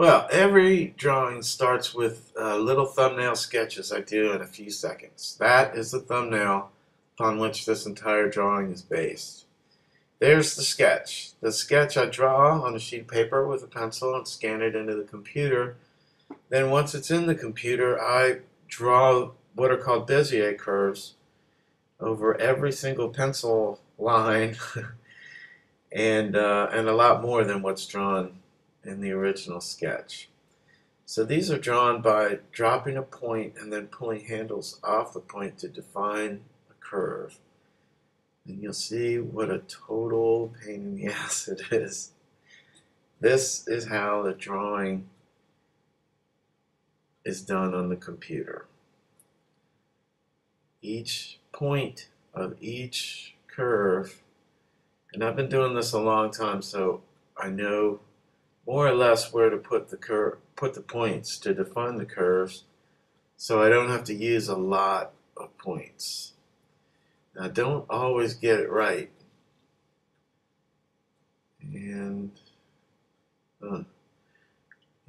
Well, every drawing starts with little thumbnail sketches I do in a few seconds. That is the thumbnail upon which this entire drawing is based. There's the sketch. The sketch I draw on a sheet of paper with a pencil and scan it into the computer. Then once it's in the computer, I draw what are called Bézier curves over every single pencil line and a lot more than what's drawn in the original sketch. So these are drawn by dropping a point and then pulling handles off the point to define a curve. And you'll see what a total pain in the ass it is. This is how the drawing is done on the computer. Each point of each curve, and I've been doing this a long time, so I know more or less where to put the points to define the curves, so I don't have to use a lot of points. Now, I don't always get it right, and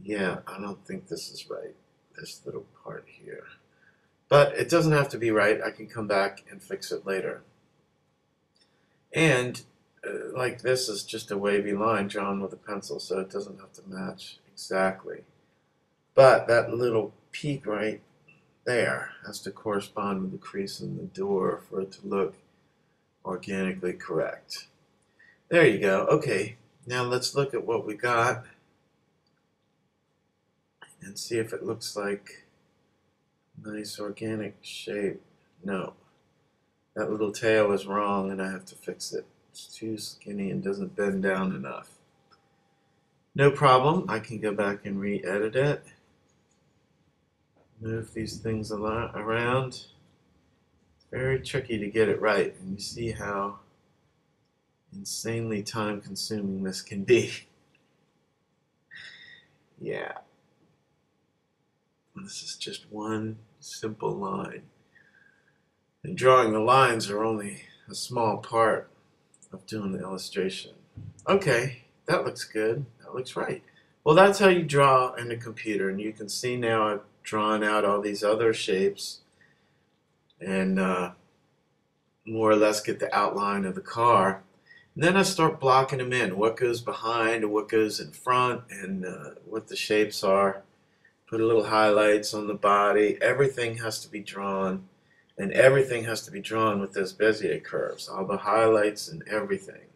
yeah, I don't think this is right, this little part here. But it doesn't have to be right. I can come back and fix it later. And like this is just a wavy line drawn with a pencil, so it doesn't have to match exactly. But that little peak right there has to correspond with the crease in the door for it to look organically correct. There you go. Okay, now let's look at what we got and see if it looks like nice organic shape. No, that little tail is wrong and I have to fix it. It's too skinny and doesn't bend down enough. No problem, I can go back and re-edit it. Move these things around. It's very tricky to get it right, and you see how insanely time consuming this can be. Yeah. This is just one simple line. And drawing the lines are only a small part of doing the illustration. Okay, that looks good. That looks right. Well, that's how you draw in a computer, and you can see now I've drawn out all these other shapes and more or less get the outline of the car. And then I start blocking them in, what goes behind and what goes in front, and what the shapes are. Put a little highlights on the body. Everything has to be drawn, and everything has to be drawn with those Bézier curves. All the highlights and everything.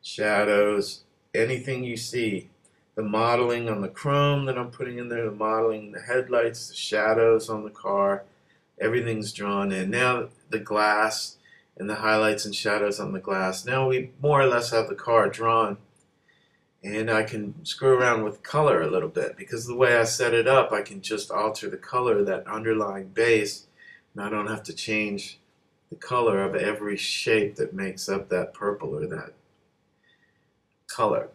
Shadows, anything you see. The modeling on the chrome that I'm putting in there, the modeling, the headlights, the shadows on the car, everything's drawn in. Now the glass and the highlights and shadows on the glass. Now we more or less have the car drawn. And I can screw around with color a little bit because the way I set it up, I can just alter the color of that underlying base, and I don't have to change the color of every shape that makes up that purple or that color.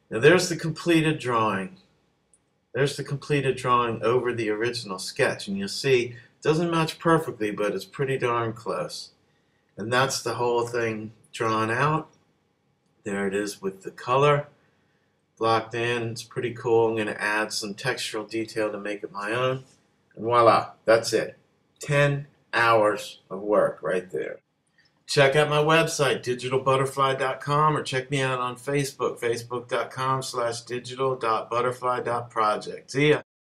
Now there's the completed drawing. There's the completed drawing over the original sketch, and you'll see it doesn't match perfectly, but it's pretty darn close. And that's the whole thing drawn out. There it is with the color blocked in. It's pretty cool. I'm going to add some textural detail to make it my own. And voila, that's it. 10 hours of work right there. Check out my website, digitalbutterfly.com, or check me out on Facebook, facebook.com/digital.butterfly.project. See ya.